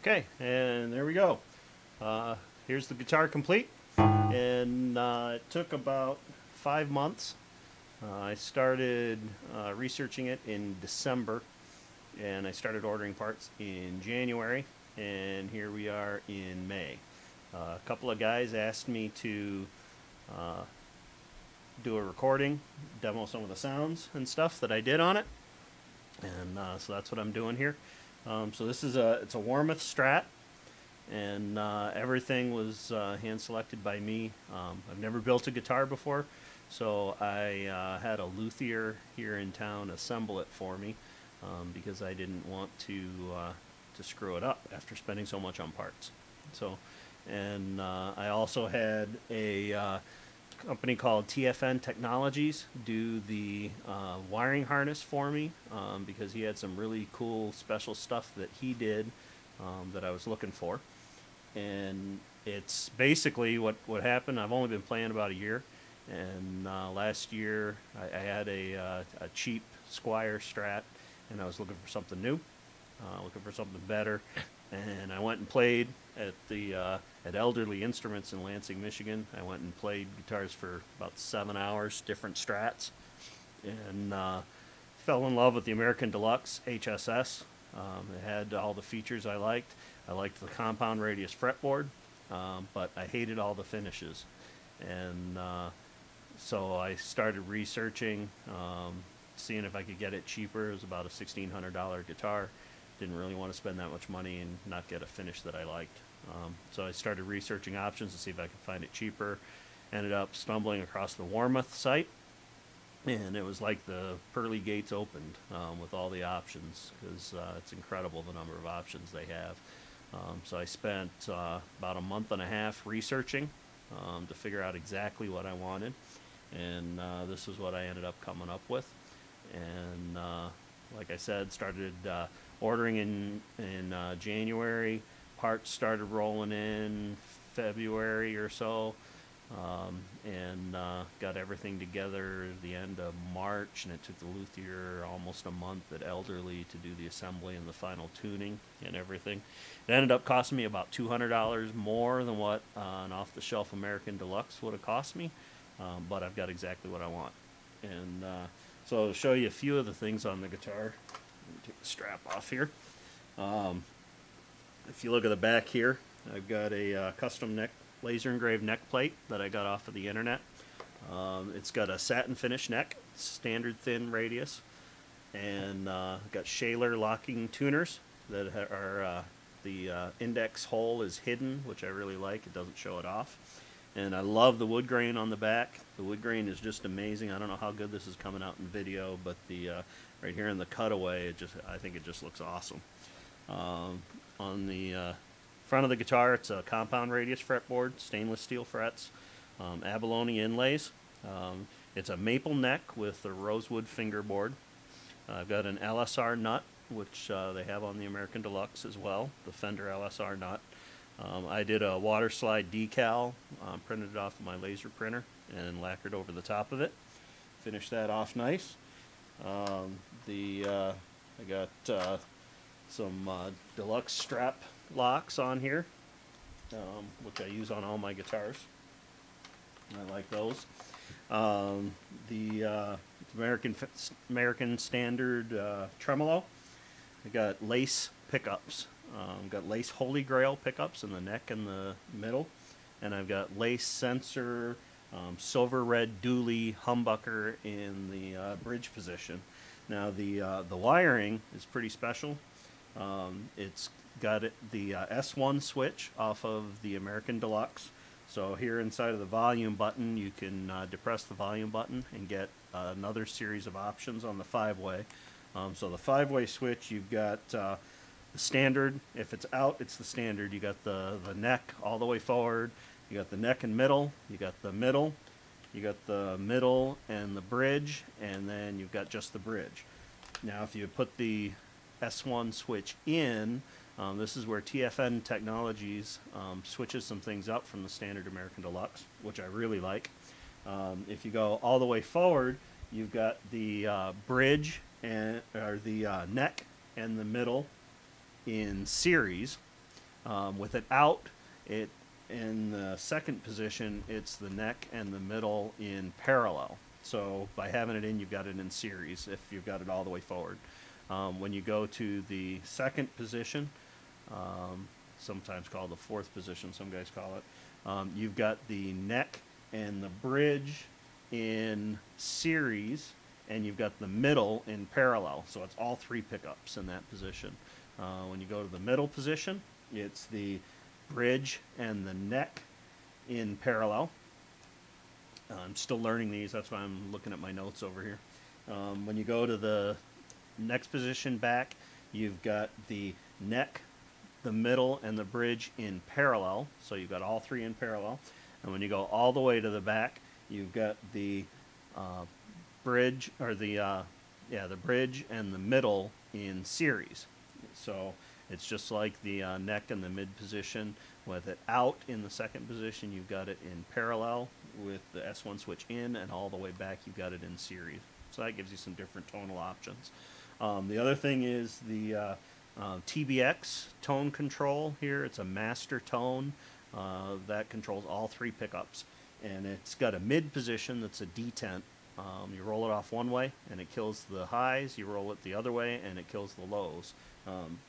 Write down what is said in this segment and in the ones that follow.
Okay, and there we go. Here's the guitar complete, and it took about 5 months. I started researching it in December, and I started ordering parts in January, and here we are in May. A couple of guys asked me to do a recording, demo some of the sounds and stuff that I did on it, and so that's what I'm doing here. So this is it's a Warmoth Strat, and everything was hand selected by me. I've never built a guitar before, so I had a luthier here in town assemble it for me because I didn't want to screw it up after spending so much on parts. So, and I also had a company called TFN Technologies do the wiring harness for me because he had some really cool special stuff that he did that I was looking for. And it's basically what happened. I've only been playing about a year, and last year I had a cheap Squire Strat, and I was looking for something new, looking for something better, and I went and played at the at Elderly Instruments in Lansing, Michigan. I went and played guitars for about 7 hours, different Strats, and fell in love with the American Deluxe HSS. It had all the features I liked. I liked the compound radius fretboard, but I hated all the finishes. And so I started researching, seeing if I could get it cheaper. It was about a $1,600 guitar. Didn't really want to spend that much money and not get a finish that I liked. So I started researching options to see if I could find it cheaper. Ended up stumbling across the Warmoth site, and it was like the pearly gates opened with all the options, because it's incredible the number of options they have. So I spent about a month and a half researching to figure out exactly what I wanted, and this is what I ended up coming up with. And like I said, started ordering in January. Parts started rolling in February or so, and got everything together at the end of March, and it took the luthier almost a month at Elderly to do the assembly and the final tuning and everything. It ended up costing me about $200 more than what an off-the-shelf American Deluxe would have cost me, but I've got exactly what I want. And so I'll show you a few of the things on the guitar. Let me take the strap off here. If you look at the back here, I've got a custom neck, laser engraved neck plate that I got off of the internet. It's got a satin finish neck, standard thin radius, and got Shaler locking tuners that are the index hole is hidden, which I really like. It doesn't show it off. And I love the wood grain on the back. The wood grain is just amazing. I don't know how good this is coming out in video, but the right here in the cutaway, I think it just looks awesome. On the front of the guitar, it's a compound radius fretboard, stainless steel frets, abalone inlays. It's a maple neck with a rosewood fingerboard. I've got an LSR nut, which they have on the American Deluxe as well, the Fender LSR nut. I did a water slide decal, printed it off of my laser printer, and lacquered over the top of it. Finished that off nice. I got some deluxe strap locks on here, which I use on all my guitars. I like those. The American Standard tremolo. I got lace pickups. Got Lace Holy Grail pickups in the neck and the middle, and I've got lace sensor, silver red dually humbucker in the bridge position. Now the wiring is pretty special. It's got the S1 switch off of the American Deluxe. So here inside of the volume button, you can depress the volume button and get another series of options on the 5-way. So the 5-way switch, you've got the standard. If it's out, it's the standard. You got the neck all the way forward. You got the neck and middle. You got the middle. You got the middle and the bridge, and then you've got just the bridge. Now, if you put the S1 switch in, this is where TFN Technologies switches some things up from the standard American Deluxe, which I really like. If you go all the way forward, you've got the bridge or the neck and the middle in series, With it out, it in the second position, it's the neck and the middle in parallel. So by having it in, you've got it in series if you've got it all the way forward. When you go to the second position, sometimes called the fourth position, some guys call it, you've got the neck and the bridge in series, and you've got the middle in parallel. So it's all three pickups in that position. When you go to the middle position, it's the bridge and the neck in parallel. I'm still learning these, that's why I'm looking at my notes over here. When you go to the next position back, you've got the neck, the middle, and the bridge in parallel. So you've got all three in parallel. And when you go all the way to the back, you've got the bridge, or the bridge and the middle in series. So it's just like the neck and the mid position. With it out in the second position, you've got it in parallel with the S1 switch in, and all the way back, you've got it in series. So that gives you some different tonal options. The other thing is the TBX tone control here. It's a master tone that controls all three pickups. And it's got a mid position that's a detent. You roll it off one way and it kills the highs. You roll it the other way and it kills the lows.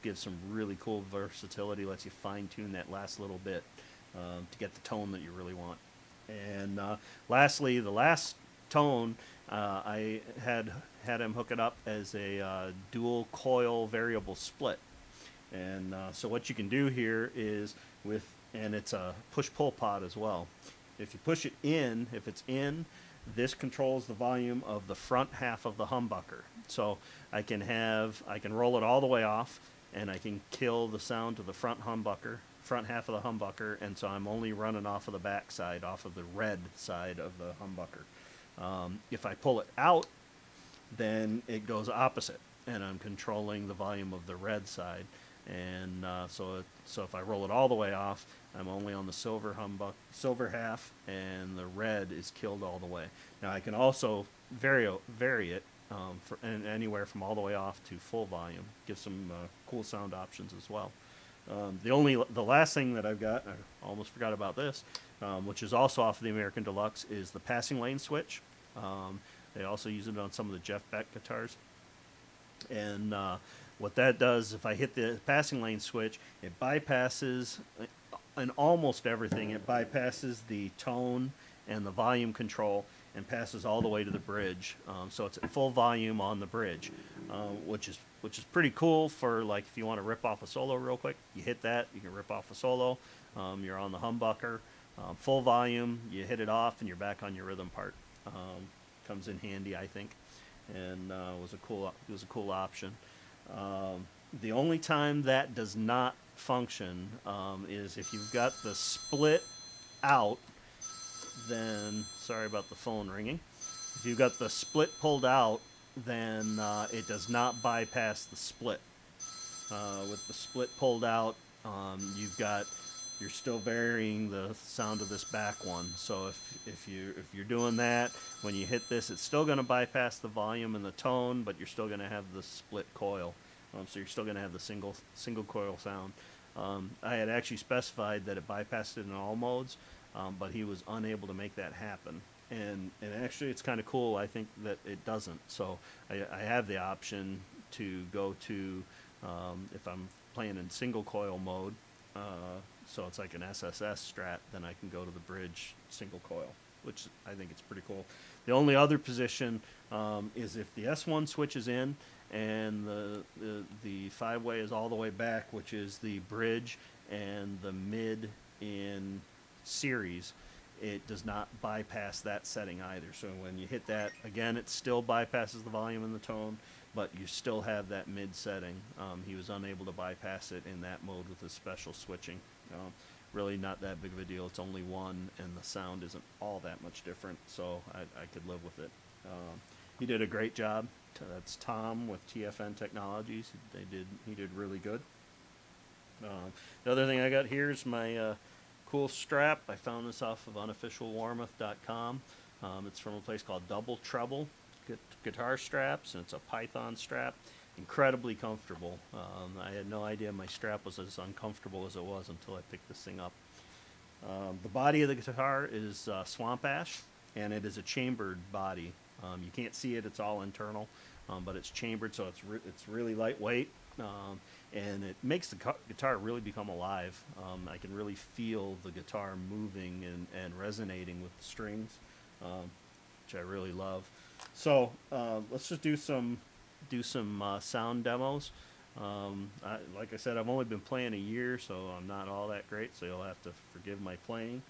Gives some really cool versatility, lets you fine tune that last little bit to get the tone that you really want. And lastly, the last tone, I had him hook it up as a dual coil variable split. And so what you can do here is and it's a push-pull pod as well. If you push it in, if it's in, this controls the volume of the front half of the humbucker. So I can roll it all the way off, and I can kill the sound to the front half of the humbucker, and so I'm only running off of the back side, off of the red side of the humbucker. If I pull it out, then it goes opposite, and I'm controlling the volume of the red side. And so if I roll it all the way off, I'm only on the silver half, and the red is killed all the way. Now I can also vary it anywhere from all the way off to full volume. Give some cool sound options as well. The last thing that I've got, I almost forgot about this, which is also off of the American Deluxe, is the passing lane switch. They also use it on some of the Jeff Beck guitars. And what that does, if I hit the passing lane switch, it bypasses, in almost everything, it bypasses the tone and the volume control and passes all the way to the bridge. So it's at full volume on the bridge, which is pretty cool for, like, if you want to rip off a solo real quick, you hit that, you can rip off a solo. You're on the humbucker, full volume, you hit it off, and you're back on your rhythm part. Comes in handy, I think, and was a cool option. The only time that does not function is if you've got the split out. Then, sorry about the phone ringing. If you've got the split pulled out, then it does not bypass the split. With the split pulled out, you're still varying the sound of this back one. So if you're doing that, when you hit this, it's still going to bypass the volume and the tone, but you're still going to have the split coil. So you're still going to have the single coil sound. I had actually specified that it bypassed it in all modes, but he was unable to make that happen. And actually, it's kind of cool, I think, that it doesn't. So I have the option to go to, if I'm playing in single coil mode, so it's like an SSS Strat, then I can go to the bridge single coil, which I think it's pretty cool. The only other position is if the S1 switch is in and the 5-way is all the way back, which is the bridge and the mid in series, it does not bypass that setting either. So when you hit that, again, it still bypasses the volume and the tone, but you still have that mid setting. He was unable to bypass it in that mode with his special switching. Really not that big of a deal. It's only one, and the sound isn't all that much different, so I could live with it. He did a great job. That's Tom with TFN Technologies. He did really good. The other thing I got here is my cool strap. I found this off of unofficialwarmoth.com. It's from a place called Double Trouble Guitar Straps, and it's a Python strap. incredibly comfortable. I had no idea my strap was as uncomfortable as it was until I picked this thing up. The body of the guitar is swamp ash, and it is a chambered body. You can't see it; it's all internal, but it's chambered, so it's really lightweight, and it makes the guitar really become alive. I can really feel the guitar moving and resonating with the strings, which I really love. So let's just do some sound demos. Like I said, I've only been playing a year, so I'm not all that great, so you'll have to forgive my playing.